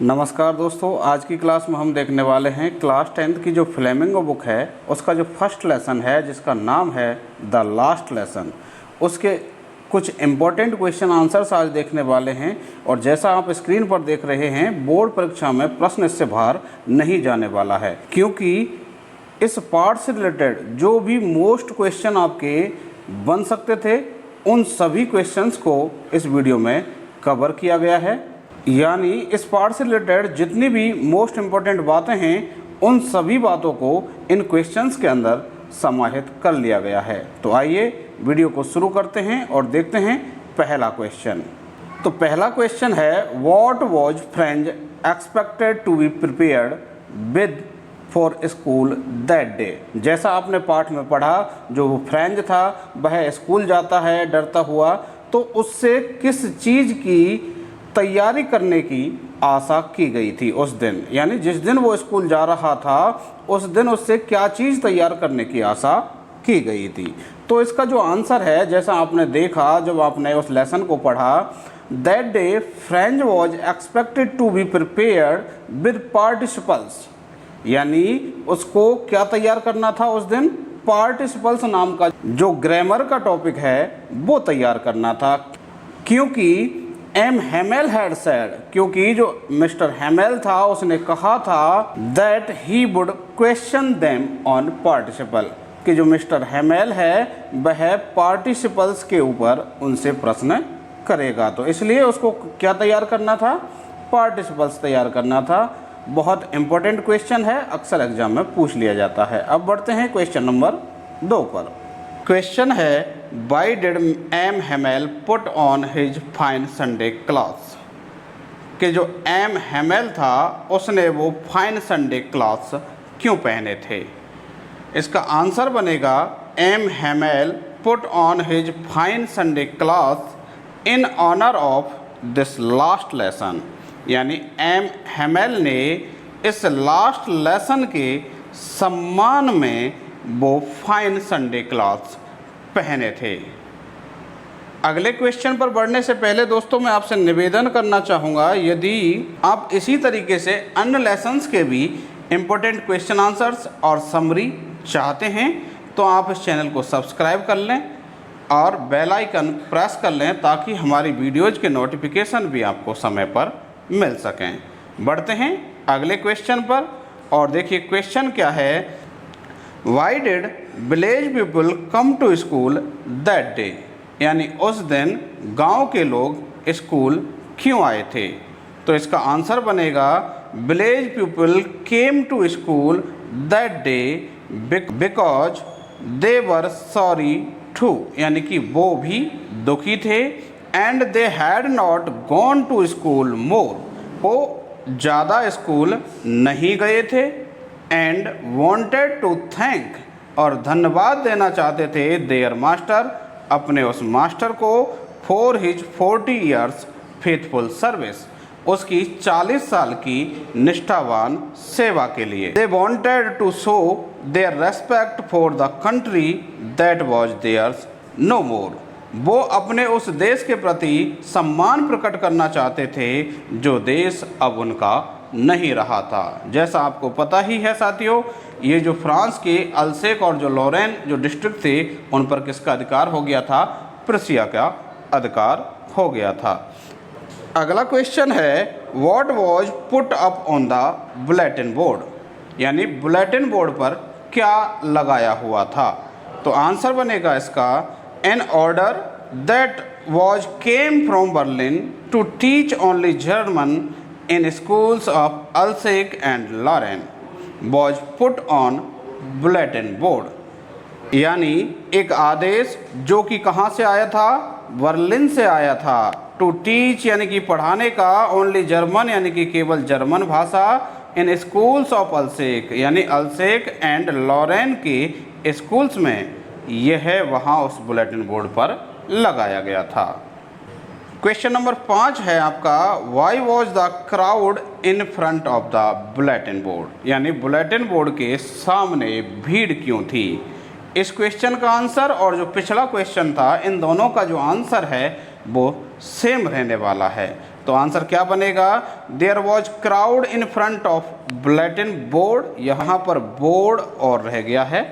नमस्कार दोस्तों, आज की क्लास में हम देखने वाले हैं क्लास 10th की जो फ्लेमिंगो बुक है उसका जो फर्स्ट लेसन है जिसका नाम है द लास्ट लेसन। उसके कुछ इम्पोर्टेंट क्वेश्चन आंसर्स आज देखने वाले हैं। और जैसा आप स्क्रीन पर देख रहे हैं, बोर्ड परीक्षा में प्रश्न इससे बाहर नहीं जाने वाला है, क्योंकि इस पार्ट से रिलेटेड जो भी मोस्ट क्वेश्चन आपके बन सकते थे उन सभी क्वेश्चंस को इस वीडियो में कवर किया गया है। यानी इस पार्ट से रिलेटेड जितनी भी मोस्ट इम्पॉर्टेंट बातें हैं उन सभी बातों को इन क्वेश्चंस के अंदर समाहित कर लिया गया है। तो आइए वीडियो को शुरू करते हैं और देखते हैं पहला क्वेश्चन। तो पहला क्वेश्चन है, what was French expected to be prepared with for school that day. जैसा आपने पाठ में पढ़ा, जो फ्रेंच था वह स्कूल जाता है डरता हुआ, तो उससे किस चीज़ की तैयारी करने की आशा की गई थी उस दिन। यानी जिस दिन वो स्कूल जा रहा था उस दिन उससे क्या चीज़ तैयार करने की आशा की गई थी। तो इसका जो आंसर है, जैसा आपने देखा जब आपने उस लेसन को पढ़ा, that day French was expected to be prepared with participles. यानी उसको क्या तैयार करना था उस दिन? पार्टिसिपल्स नाम का जो ग्रामर का टॉपिक है वो तैयार करना था। क्योंकि एम हेमेल हैड सेड, क्योंकि जो मिस्टर हेमेल था उसने कहा था that he would question them on participle, कि जो मिस्टर हेमेल है वह पार्टिसिपल्स के ऊपर उनसे प्रश्न करेगा। तो इसलिए उसको क्या तैयार करना था? पार्टिसिपल्स तैयार करना था। बहुत इंपॉर्टेंट क्वेश्चन है, अक्सर एग्जाम में पूछ लिया जाता है। अब बढ़ते हैं क्वेश्चन नंबर 2 पर। क्वेश्चन है, why did M Hamel put on his fine Sunday clothes. कि जो एम हेमेल था उसने वो फाइन संडे क्लॉथ्स क्यों पहने थे? इसका आंसर बनेगा, M Hamel put on his fine Sunday clothes in honour of this last lesson. यानी एम हेमेल ने इस लास्ट लेसन के सम्मान में वो फाइन संडे क्लॉथ्स पहने थे। अगले क्वेश्चन पर बढ़ने से पहले दोस्तों मैं आपसे निवेदन करना चाहूँगा, यदि आप इसी तरीके से अन्य लेसन्स के भी इम्पोर्टेंट क्वेश्चन आंसर्स और समरी चाहते हैं तो आप इस चैनल को सब्सक्राइब कर लें और बेल आइकन प्रेस कर लें, ताकि हमारी वीडियोज़ के नोटिफिकेशन भी आपको समय पर मिल सकें। बढ़ते हैं अगले क्वेश्चन पर और देखिए क्वेश्चन क्या है, why did village people come to school that day. यानी उस दिन गांव के लोग स्कूल क्यों आए थे? तो इसका आंसर बनेगा, village people came to school that day because they were sorry too. यानी कि वो भी दुखी थे, and they had not gone to school more. वो ज़्यादा स्कूल नहीं गए थे, एंड वॉन्टेड टू थैंक, और धन्यवाद देना चाहते थे देयर मास्टर, अपने उस मास्टर को, for his 40 years faithful service, उसकी 40 साल की निष्ठावान सेवा के लिए। They wanted to show their respect for the country that was theirs no more. वो अपने उस देश के प्रति सम्मान प्रकट करना चाहते थे जो देश अब उनका नहीं रहा था। जैसा आपको पता ही है साथियों, ये जो फ्रांस के अल्सेक और जो लॉरेन जो डिस्ट्रिक्ट थे उन पर किसका अधिकार हो गया था? प्रुसिया का अधिकार हो गया था। अगला क्वेश्चन है, what was put up on the bulletin board. यानी बुलेटिन बोर्ड पर क्या लगाया हुआ था? तो आंसर बनेगा इसका, an order that was came from Berlin to teach only German in schools of Alsace and Lorraine was put on bulletin board। यानी एक आदेश जो कि कहाँ से आया था? बर्लिन से आया था। टू टीच यानी कि पढ़ाने का, ओनली जर्मन यानी कि केवल जर्मन भाषा, इन स्कूल्स ऑफ अल्सेक यानी अल्सेक एंड लॉरेन के स्कूल्स में, यह वहाँ उस बुलेटिन बोर्ड पर लगाया गया था। क्वेश्चन नंबर 5 है आपका, why was the crowd in front of the bulletin board. यानी बुलेटिन बोर्ड के सामने भीड़ क्यों थी? इस क्वेश्चन का आंसर और जो पिछला क्वेश्चन था, इन दोनों का जो आंसर है वो सेम रहने वाला है। तो आंसर क्या बनेगा? There was crowd in front of bulletin board, यहाँ पर बोर्ड और रह गया है,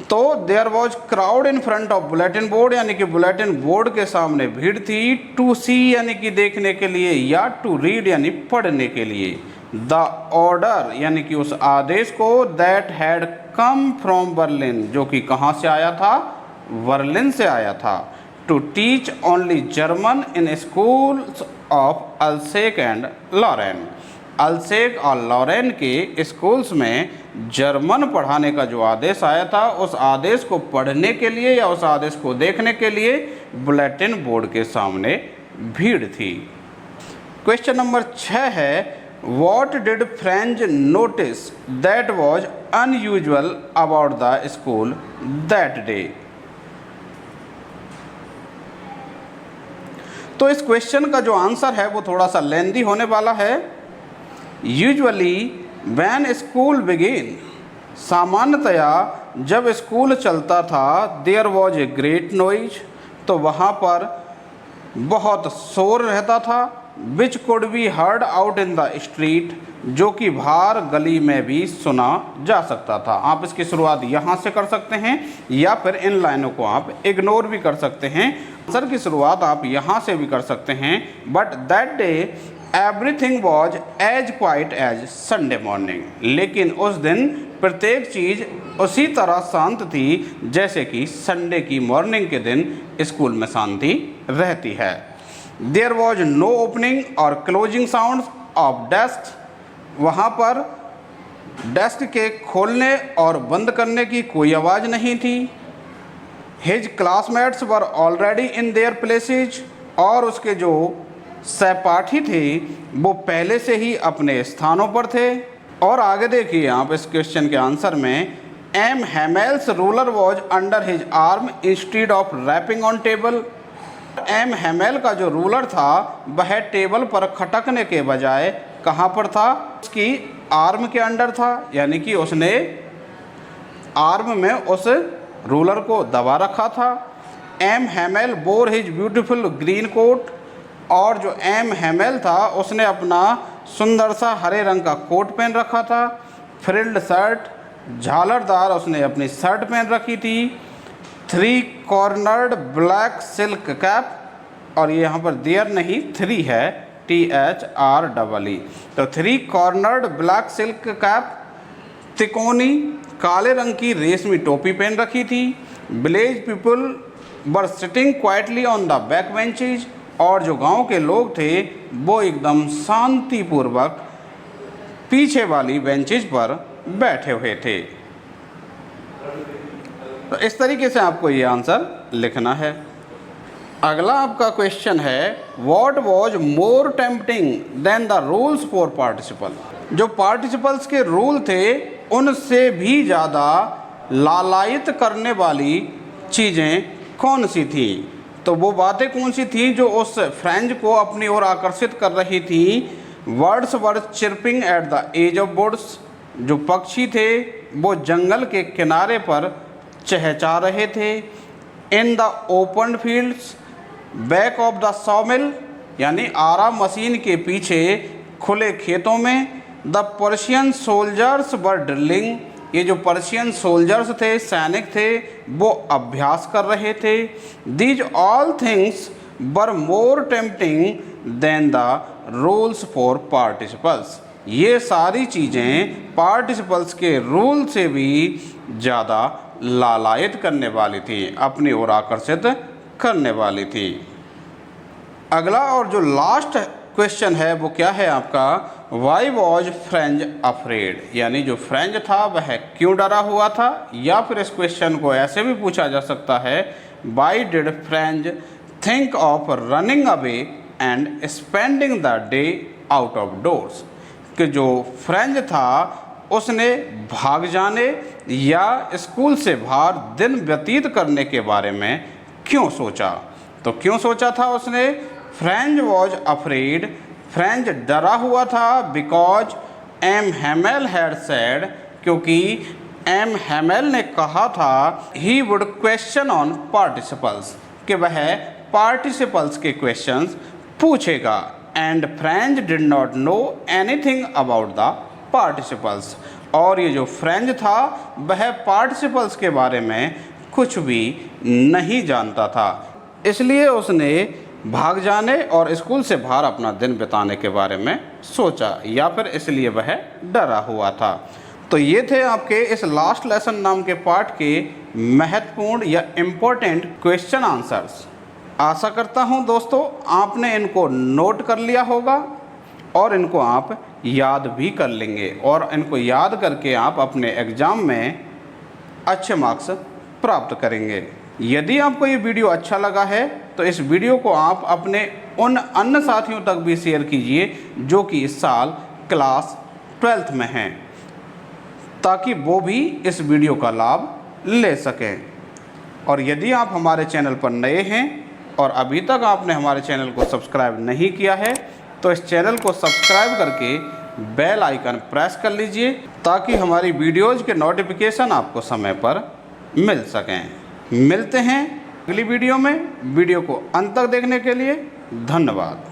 तो there was crowd in front of bulletin board यानी कि बुलेटिन बोर्ड के सामने भीड़ थी, टू सी यानी कि देखने के लिए, या टू रीड यानी पढ़ने के लिए, द ऑर्डर यानी कि उस आदेश को, that had come from Berlin जो कि कहाँ से आया था? बर्लिन से आया था, to teach only German in schools of Alsace and Lorraine, Alsace और लॉरेन के स्कूल्स में जर्मन पढ़ाने का जो आदेश आया था, उस आदेश को पढ़ने के लिए या उस आदेश को देखने के लिए बुलेटिन बोर्ड के सामने भीड़ थी। क्वेश्चन नंबर 6 है, What did Franz notice that was unusual about the school that day? तो इस क्वेश्चन का जो आंसर है वो थोड़ा सा लेंदी होने वाला है। यूजुअली व्हेन स्कूल बिगिन, सामान्यतया जब स्कूल चलता था, there was a great noise, तो वहाँ पर बहुत शोर रहता था, which could be heard out in the street, जो कि बाहर गली में भी सुना जा सकता था। आप इसकी शुरुआत यहाँ से कर सकते हैं या फिर इन लाइनों को आप इग्नोर भी कर सकते हैं। आंसर की शुरुआत आप यहाँ से भी कर सकते हैं। But that day everything was as quiet as Sunday morning, लेकिन उस दिन प्रत्येक चीज़ उसी तरह शांत थी जैसे कि संडे की मॉर्निंग के दिन स्कूल में शांति रहती है। देयर वॉज नो ओपनिंग और क्लोजिंग साउंड ऑफ डेस्क, वहाँ पर डेस्क के खोलने और बंद करने की कोई आवाज़ नहीं थी। His classmates were already in their places, और उसके जो सहपाठी थे वो पहले से ही अपने स्थानों पर थे। और आगे देखिए आप इस क्वेश्चन के आंसर में, M Hamel's ruler was under his arm instead of rapping on table, M Hamel का जो रूलर था वह टेबल पर खटकने के बजाय कहाँ पर था? उसकी आर्म के अंडर था, यानी कि उसने आर्म में उस रूलर को दबा रखा था। M Hamel bore his beautiful green coat, और जो एम हैमेल था उसने अपना सुंदर सा हरे रंग का कोट पहन रखा था। फ्रिल्ड शर्ट, झालरदार उसने अपनी शर्ट पहन रखी थी। 3 कॉर्नर्ड ब्लैक सिल्क कैप, और ये यहाँ पर देयर नहीं 3 है, THREE, तो 3 कॉर्नर्ड ब्लैक सिल्क कैप, तिकोनी काले रंग की रेशमी टोपी पहन रखी थी। Village people were sitting quietly on the back benches, और जो गांव के लोग थे वो एकदम शांतिपूर्वक पीछे वाली बेंचेज पर बैठे हुए थे। तो इस तरीके से आपको ये आंसर लिखना है। अगला आपका क्वेश्चन है, what was more tempting than the rules for participle, जो पार्टिसिपल्स के रूल थे उनसे भी ज़्यादा लालायित करने वाली चीज़ें कौन सी थी? तो वो बातें कौन सी थी जो उस फ्रेंच को अपनी ओर आकर्षित कर रही थी? Birds were chirping at the edge of woods, जो पक्षी थे वो जंगल के किनारे पर चहचहा रहे थे। In the open fields back of the सॉमिल, यानी आरा मशीन के पीछे खुले खेतों में। The Persian soldiers were drilling, ये जो पर्शियन सोल्जर्स थे, सैनिक थे, वो अभ्यास कर रहे थे। These all things were more tempting than the rules for participles, ये सारी चीज़ें पार्टिसिपल्स के रूल से भी ज़्यादा लालायित करने वाली थी, अपनी ओर आकर्षित करने वाली थी। अगला और जो लास्ट क्वेश्चन है वो क्या है आपका? वाई वॉज फ्रेंच अफ्रेड, यानी जो फ्रेंच था वह क्यों डरा हुआ था? या फिर इस क्वेश्चन को ऐसे भी पूछा जा सकता है, why did French think of running away and spending the day out of doors, कि जो फ्रेंच था उसने भाग जाने या स्कूल से बाहर दिन व्यतीत करने के बारे में क्यों सोचा? तो क्यों सोचा था उसने? फ्रेंच वॉज अफ्रेड, फ्रेंच डरा हुआ था, because M Hamel had said, क्योंकि एम हैमेल ने कहा था, he would question on participles, कि वह पार्टिसिपल्स के क्वेश्चंस पूछेगा। And French did not know anything about the participles. और ये जो फ्रेंच था वह पार्टिसिपल्स के बारे में कुछ भी नहीं जानता था, इसलिए उसने भाग जाने और स्कूल से बाहर अपना दिन बिताने के बारे में सोचा, या फिर इसलिए वह डरा हुआ था। तो ये थे आपके इस लास्ट लेसन नाम के पार्ट के महत्वपूर्ण या इम्पोर्टेंट क्वेश्चन आंसर्स। आशा करता हूँ दोस्तों आपने इनको नोट कर लिया होगा और इनको आप याद भी कर लेंगे, और इनको याद करके आप अपने एग्ज़ाम में अच्छे मार्क्स प्राप्त करेंगे। यदि आपको ये वीडियो अच्छा लगा है तो इस वीडियो को आप अपने उन अन्य साथियों तक भी शेयर कीजिए जो कि इस साल क्लास 12th में हैं, ताकि वो भी इस वीडियो का लाभ ले सकें। और यदि आप हमारे चैनल पर नए हैं और अभी तक आपने हमारे चैनल को सब्सक्राइब नहीं किया है तो इस चैनल को सब्सक्राइब करके बेल आइकन प्रेस कर लीजिए, ताकि हमारी वीडियोज़ के नोटिफिकेशन आपको समय पर मिल सकें। मिलते हैं अगली वीडियो में। वीडियो को अंत तक देखने के लिए धन्यवाद।